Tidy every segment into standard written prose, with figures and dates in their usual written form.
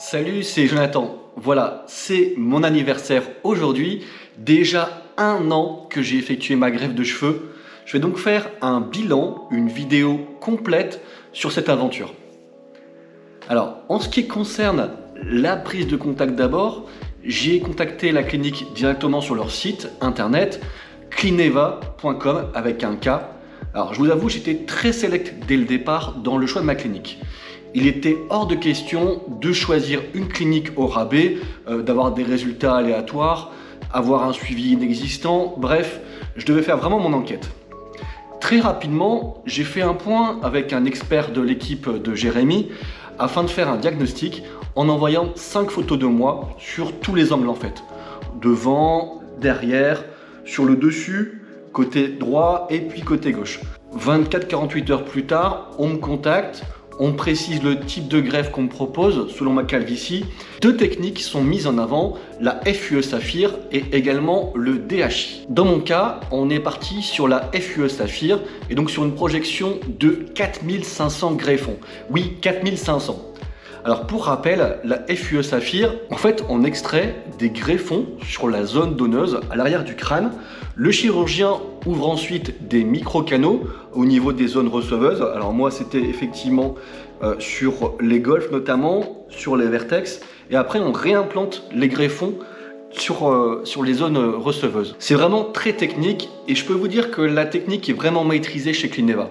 Salut, c'est Jonathan. Voilà, c'est mon anniversaire aujourd'hui. Déjà 1 an que j'ai effectué ma greffe de cheveux. Je vais donc faire un bilan, une vidéo complète sur cette aventure. Alors, en ce qui concerne la prise de contact d'abord, j'ai contacté la clinique directement sur leur site internet clineva.com avec un K. Alors, je vous avoue, j'étais très sélect dès le départ dans le choix de ma clinique. Il était hors de question de choisir une clinique au rabais, d'avoir des résultats aléatoires, avoir un suivi inexistant, bref, je devais faire vraiment mon enquête. Très rapidement, j'ai fait un point avec un expert de l'équipe de Jérémy afin de faire un diagnostic en envoyant 5 photos de moi sur tous les angles en fait. Devant, derrière, sur le dessus, côté droit et puis côté gauche. 24-48 heures plus tard, on me contacte. On précise le type de greffe qu'on me propose selon ma calvitie. 2 techniques sont mises en avant, la FUE Saphir et également le DHI. Dans mon cas, on est parti sur la FUE Saphir et donc sur une projection de 4500 greffons. Oui, 4500. Alors pour rappel, la FUE Saphir, en fait on extrait des greffons sur la zone donneuse à l'arrière du crâne. Le chirurgien ouvre ensuite des micro-canaux au niveau des zones receveuses. Alors moi c'était effectivement sur les golfes notamment, sur les vertex. Et après on réimplante les greffons sur les zones receveuses. C'est vraiment très technique et je peux vous dire que la technique est vraiment maîtrisée chez Clineva.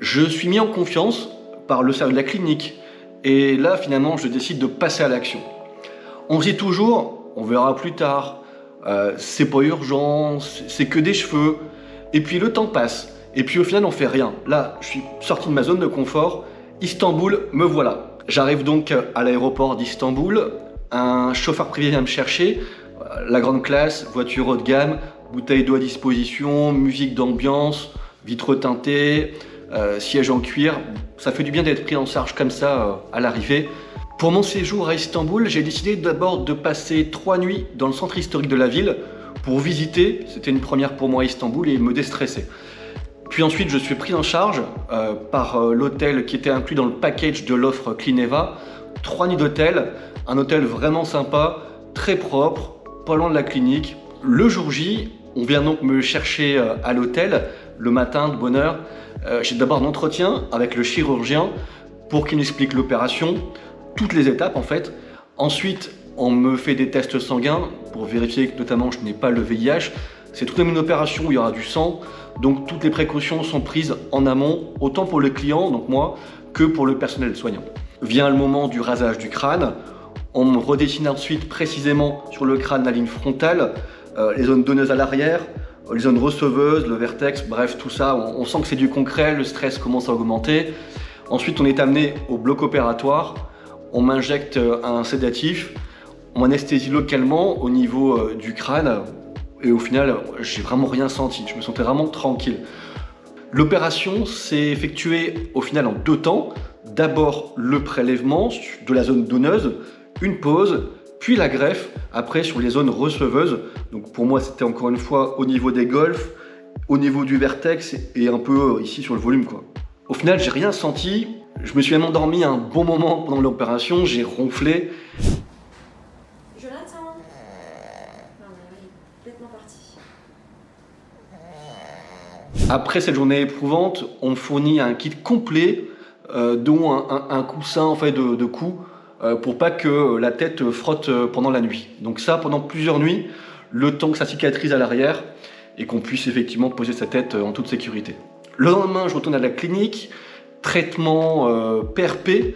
Je suis mis en confiance par le service de la clinique. Et là, finalement, je décide de passer à l'action. On se dit toujours, on verra plus tard, c'est pas urgent, c'est que des cheveux. Et puis le temps passe. Et puis au final, on fait rien. Là, je suis sorti de ma zone de confort. Istanbul, me voilà. J'arrive donc à l'aéroport d'Istanbul. Un chauffeur privé vient me chercher. La grande classe, voiture haut de gamme, bouteille d'eau à disposition, musique d'ambiance, vitre teintée. Siège en cuir, ça fait du bien d'être pris en charge comme ça à l'arrivée. Pour mon séjour à Istanbul, j'ai décidé d'abord de passer 3 nuits dans le centre historique de la ville pour visiter, c'était une première pour moi à Istanbul et me déstresser. Puis ensuite je suis pris en charge par l'hôtel qui était inclus dans le package de l'offre Clineva. 3 nuits d'hôtel, un hôtel vraiment sympa, très propre, pas loin de la clinique. Le jour J, on vient donc me chercher à l'hôtel, le matin de bonne heure. J'ai d'abord un entretien avec le chirurgien pour qu'il m'explique l'opération, toutes les étapes en fait. Ensuite, on me fait des tests sanguins pour vérifier que notamment je n'ai pas le VIH. C'est tout de même une opération où il y aura du sang, donc toutes les précautions sont prises en amont, autant pour le client, donc moi, que pour le personnel soignant. Vient le moment du rasage du crâne. On me redessine ensuite précisément sur le crâne la ligne frontale, les zones donneuses à l'arrière, les zones receveuses, le vertex, bref, tout ça, on sent que c'est du concret, le stress commence à augmenter. Ensuite, on est amené au bloc opératoire, on m'injecte un sédatif, on m'anesthésie localement au niveau du crâne, et au final, j'ai vraiment rien senti, je me sentais vraiment tranquille. L'opération s'est effectuée au final en 2 temps. D'abord, le prélèvement de la zone donneuse, une pause, puis la greffe, après sur les zones receveuses. Donc pour moi, c'était encore une fois au niveau des golfs, au niveau du vertex et un peu ici sur le volume, quoi. Au final, j'ai rien senti. Je me suis même endormi un bon moment pendant l'opération, j'ai ronflé. Jonathan. Non mais il est complètement parti. Après cette journée éprouvante, on me fournit un kit complet, dont un coussin en fait de cou, pour pas que la tête frotte pendant la nuit. Donc ça pendant plusieurs nuits, le temps que ça cicatrise à l'arrière et qu'on puisse effectivement poser sa tête en toute sécurité. Le lendemain, je retourne à la clinique, traitement PRP,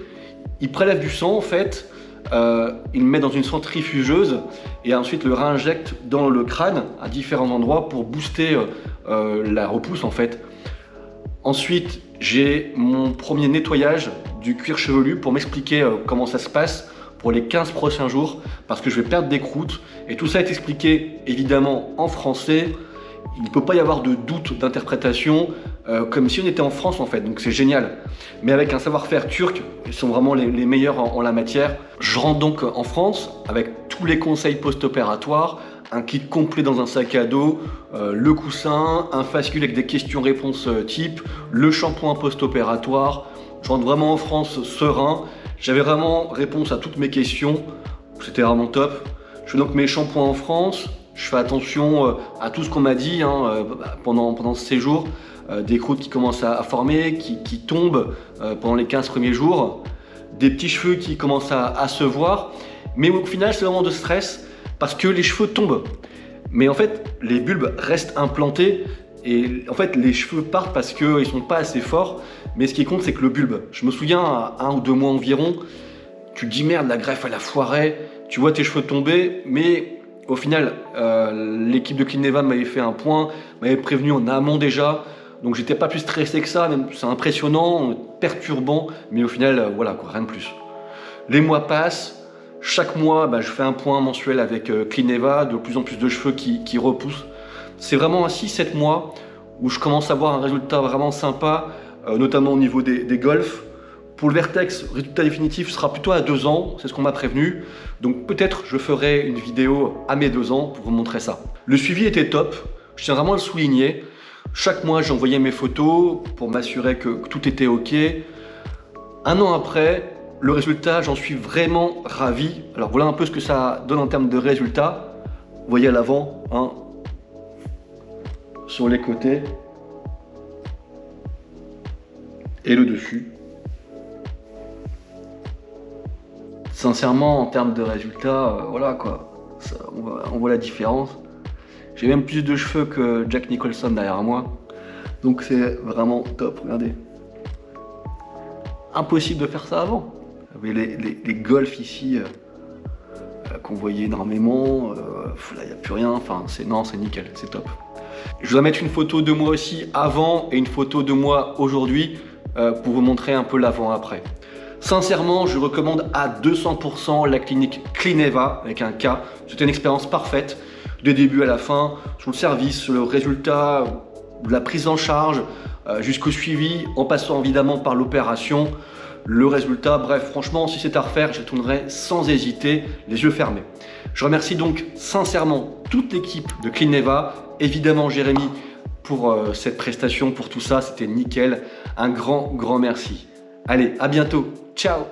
il prélève du sang en fait, il me met dans une centrifugeuse et ensuite le réinjecte dans le crâne à différents endroits pour booster la repousse en fait. Ensuite, j'ai mon premier nettoyage du cuir chevelu pour m'expliquer comment ça se passe pour les 15 prochains jours parce que je vais perdre des croûtes et tout ça est expliqué évidemment en français. Il ne peut pas y avoir de doute d'interprétation comme si on était en France en fait, donc c'est génial. Mais avec un savoir-faire turc, ils sont vraiment les meilleurs en la matière. Je rentre donc en France avec tous les conseils post-opératoires, un kit complet dans un sac à dos, le coussin, un fascicule avec des questions-réponses type, le shampoing post-opératoire. Je rentre vraiment en France serein. J'avais vraiment réponse à toutes mes questions. C'était vraiment top. Je fais donc mes shampoings en France. Je fais attention à tout ce qu'on m'a dit pendant ce séjour. Des croûtes qui commencent à former, qui tombent pendant les 15 premiers jours. Des petits cheveux qui commencent à se voir. Mais au final, c'est vraiment de stress parce que les cheveux tombent. Mais en fait, les bulbes restent implantés. Et en fait, les cheveux partent parce qu'ils ne sont pas assez forts. Mais ce qui compte, c'est que le bulbe. Je me souviens, à 1 ou 2 mois environ, tu te dis merde, la greffe elle a foiré. Tu vois tes cheveux tomber, mais au final, l'équipe de Cleaneva m'avait fait un point, m'avait prévenu en amont déjà. Donc j'étais pas plus stressé que ça, c'est impressionnant, perturbant, mais au final, voilà quoi, rien de plus. Les mois passent, chaque mois, je fais un point mensuel avec Cleaneva, de plus en plus de cheveux qui repoussent. C'est vraiment à 6-7 mois où je commence à voir un résultat vraiment sympa, notamment au niveau des golfs. Pour le vertex, le résultat définitif sera plutôt à 2 ans, c'est ce qu'on m'a prévenu. Donc peut-être je ferai une vidéo à mes 2 ans pour vous montrer ça. Le suivi était top, je tiens vraiment à le souligner. Chaque mois, j'envoyais mes photos pour m'assurer que tout était OK. 1 an après, le résultat, j'en suis vraiment ravi. Alors voilà un peu ce que ça donne en termes de résultats. Vous voyez à l'avant, sur les côtés et le dessus. Sincèrement, en termes de résultats, voilà quoi, on voit la différence. J'ai même plus de cheveux que Jack Nicholson derrière moi. Donc c'est vraiment top, regardez. Impossible de faire ça avant. Vous voyez les golfs ici qu'on voyait énormément. Là, il n'y a plus rien. Enfin, c'est nickel, c'est top. Je dois mettre une photo de moi aussi avant et une photo de moi aujourd'hui pour vous montrer un peu l'avant-après. Sincèrement, je recommande à 200% la clinique Cleaneva avec un K. C'était une expérience parfaite, du début à la fin, sur le service, le résultat, la prise en charge, jusqu'au suivi, en passant évidemment par l'opération, le résultat. Bref, franchement, si c'est à refaire, je tournerai sans hésiter, les yeux fermés. Je remercie donc sincèrement toute l'équipe de Cleaneva, évidemment Jérémy pour cette prestation, pour tout ça, c'était nickel. Un grand merci. Allez, à bientôt. Ciao!